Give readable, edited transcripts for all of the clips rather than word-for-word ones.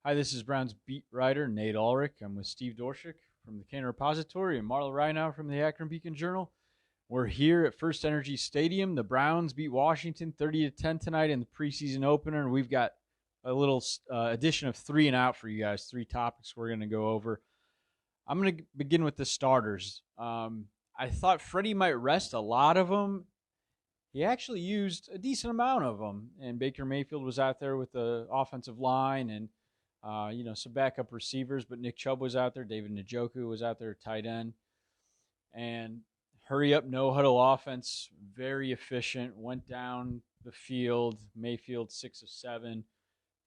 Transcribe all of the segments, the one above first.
Hi, this is Brown's beat writer, Nate Ulrich. I'm with Steve Doerschuk from the Canton Repository and Marla Ridenour from the Akron Beacon Journal. We're here at First Energy Stadium. The Browns beat Washington 30-10 tonight in the preseason opener, and we've got a little addition of 3 and out for you guys, 3 topics we're going to go over. I'm going to begin with the starters. I thought Freddie might rest a lot of them. He actually used a decent amount of them, and Baker Mayfield was out there with the offensive line and some backup receivers, but Nick Chubb was out there. David Njoku was out there at tight end. And hurry up, no huddle offense, very efficient, went down the field. Mayfield 6 of 7,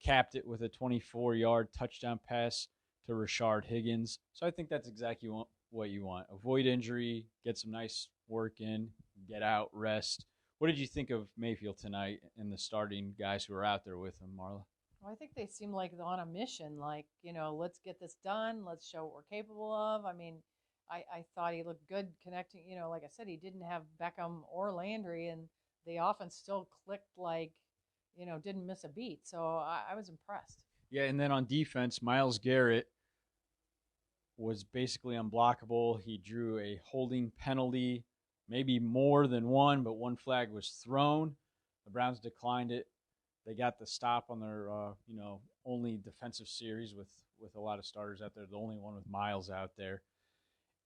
capped it with a 24-yard touchdown pass to Rashard Higgins. So I think that's exactly what you want. Avoid injury, get some nice work in, get out, rest. What did you think of Mayfield tonight and the starting guys who were out there with him, Marla? Well, I think they seem like they're on a mission, like, let's get this done. Let's show what we're capable of. I mean, I thought he looked good connecting. Like I said, he didn't have Beckham or Landry, and the offense still clicked like, didn't miss a beat. So I was impressed. Yeah, and then on defense, Myles Garrett was basically unblockable. He drew a holding penalty, maybe more than one, but one flag was thrown. The Browns declined it. They got the stop on their, only defensive series with a lot of starters out there. The only one with Myles out there.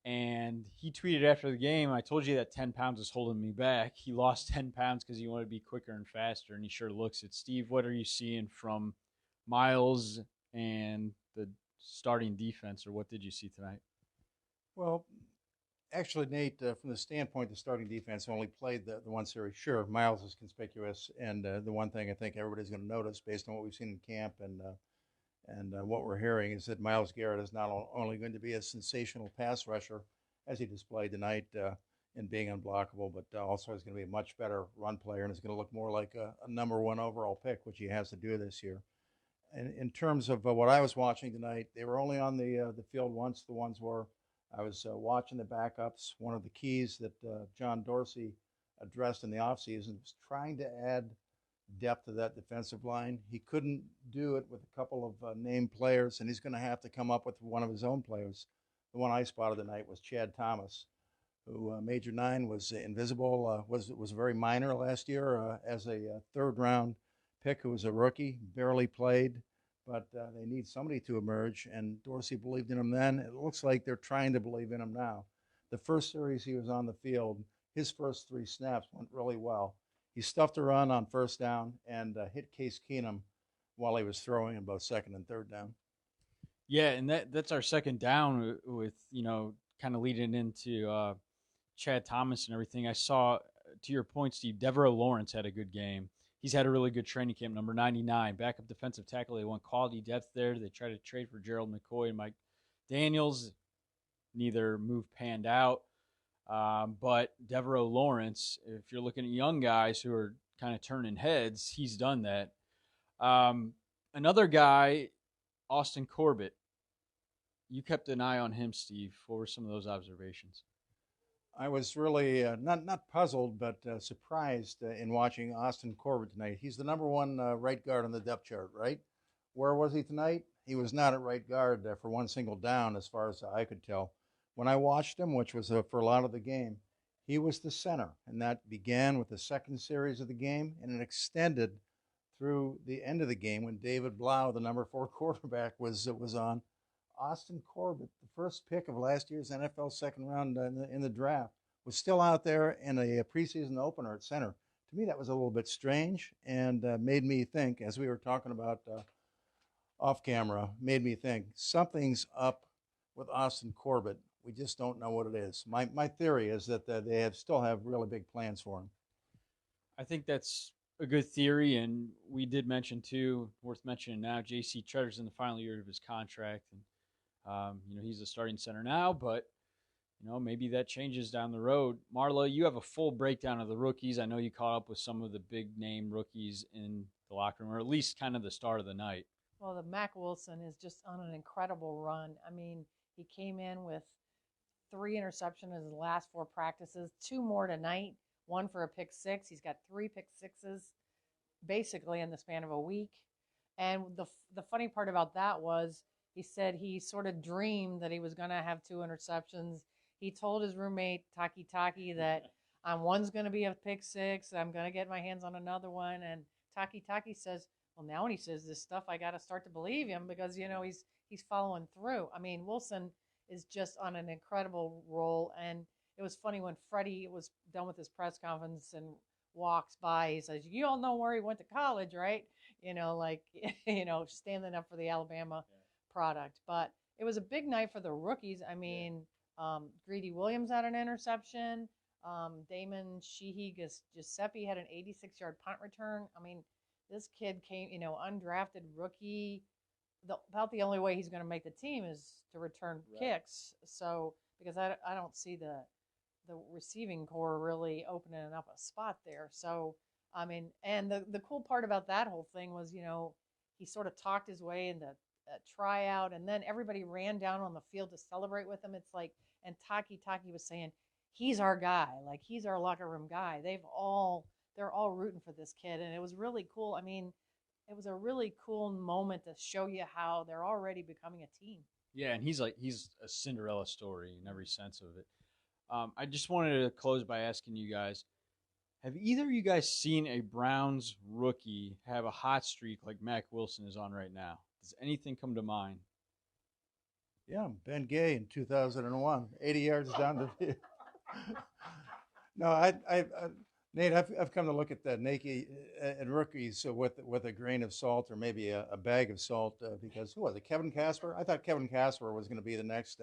And he tweeted after the game, I told you that 10 pounds is holding me back. He lost 10 pounds because he wanted to be quicker and faster, and he sure looks it. Steve, what are you seeing from Myles and the starting defense, or what did you see tonight? Well, actually, Nate, from the standpoint, the starting defense only played the one series. Sure, Myles is conspicuous, and the one thing I think everybody's going to notice based on what we've seen in camp and what we're hearing is that Myles Garrett is not only going to be a sensational pass rusher, as he displayed tonight in being unblockable, but also is going to be a much better run player and is going to look more like a number 1 overall pick, which he has to do this year. And in terms of what I was watching tonight, they were only on the field once. The ones were I was watching the backups. One of the keys that John Dorsey addressed in the offseason was trying to add depth to that defensive line. He couldn't do it with a couple of named players, and he's going to have to come up with one of his own players. The one I spotted tonight was Chad Thomas, who Major 9 was invisible, was very minor last year as a third-round pick who was a rookie, barely played. But they need somebody to emerge, and Dorsey believed in him then. It looks like they're trying to believe in him now. The first series he was on the field, his first 3 snaps went really well. He stuffed a run on first down and hit Case Keenum while he was throwing in both second and third down. Yeah, and that's our second down with kind of leading into Chad Thomas and everything. I saw, to your point, Steve, Devereaux Lawrence had a good game. He's had a really good training camp, number 99, backup defensive tackle. They want quality depth there. They tried to trade for Gerald McCoy and Mike Daniels. Neither move panned out. But Devereaux Lawrence, if you're looking at young guys who are kind of turning heads, he's done that. Another guy, Austin Corbett. You kept an eye on him, Steve. What were some of those observations? I was really not puzzled, but surprised in watching Austin Corbett tonight. He's the number 1 right guard on the depth chart, right? Where was he tonight? He was not at right guard for one single down, as far as I could tell. When I watched him, which was for a lot of the game, he was the center, and that began with the second series of the game, and it extended through the end of the game when David Blau, the number 4 quarterback, was on. Austin Corbett, the first pick of last year's NFL second round in the draft, was still out there in a preseason opener at center. To me, that was a little bit strange and made me think, as we were talking about off camera, made me think something's up with Austin Corbett. We just don't know what it is. My theory is that they still have really big plans for him. I think that's a good theory, and we did mention, too, worth mentioning now, J.C. Tretter's in the final year of his contract, and he's a starting center now, but maybe that changes down the road. Marla, you have a full breakdown of the rookies. I know you caught up with some of the big name rookies in the locker room, or at least kind of the start of the night. Well, the Mack Wilson is just on an incredible run. I mean, he came in with 3 interceptions in his last 4 practices, 2 more tonight, 1 for a pick 6. He's got 3 pick 6s basically in the span of a week. And the funny part about that was he said he sort of dreamed that he was going to have 2 interceptions. He told his roommate Taki that one's going to be a pick six. I'm going to get my hands on another one. And Taki says, well, now when he says this stuff, I got to start to believe him because he's following through. I mean, Wilson is just on an incredible roll. And it was funny when Freddie was done with his press conference and walks by, he says, you all know where he went to college, right? Standing up for the Alabama product. But it was a big night for the rookies. I mean, Greedy Williams had an interception. Damon Sheehy Giuseppe had an 86-yard punt return. I mean, this kid came, undrafted rookie. About the only way he's going to make the team is to return kicks. So, because I don't see the receiving core really opening up a spot there. So, I mean, and the cool part about that whole thing was, he sort of talked his way into a tryout, and then everybody ran down on the field to celebrate with him. It's like, and Taki was saying, he's our guy, like he's our locker room guy. They're all rooting for this kid, and it was really cool. I mean, it was a really cool moment to show you how they're already becoming a team. Yeah, and he's a Cinderella story in every sense of it. I just wanted to close by asking you guys, have either of you guys seen a Browns rookie have a hot streak like Mack Wilson is on right now? Does anything come to mind? Yeah, Ben Gay in 2001, 80 yards down the field. No, Nate, I've come to look at that naked and rookies with a grain of salt or maybe a bag of salt because who was it? Kevin Casper? I thought Kevin Casper was going to be the next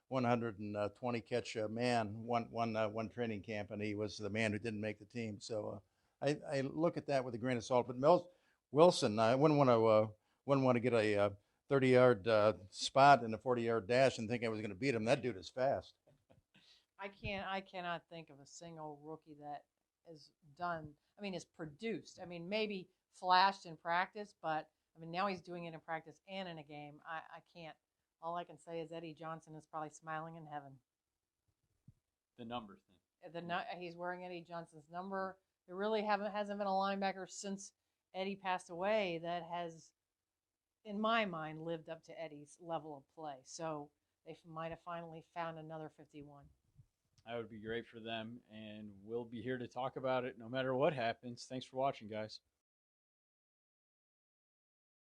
120 catch man one training camp, and he was the man who didn't make the team. So I look at that with a grain of salt. But Wilson, I wouldn't want to get a 30-yard spot and a 40-yard dash and think I was going to beat him. That dude is fast. I cannot think of a single rookie that is done. I mean, is produced. I mean, maybe flashed in practice, but I mean, now he's doing it in practice and in a game. I can't. All I can say is Eddie Johnson is probably smiling in heaven. The number thing. He's wearing Eddie Johnson's number. There really hasn't been a linebacker since Eddie passed away that has, in my mind, lived up to Eddie's level of play. So they might have finally found another 51. That would be great for them, and we'll be here to talk about it no matter what happens. Thanks for watching, guys.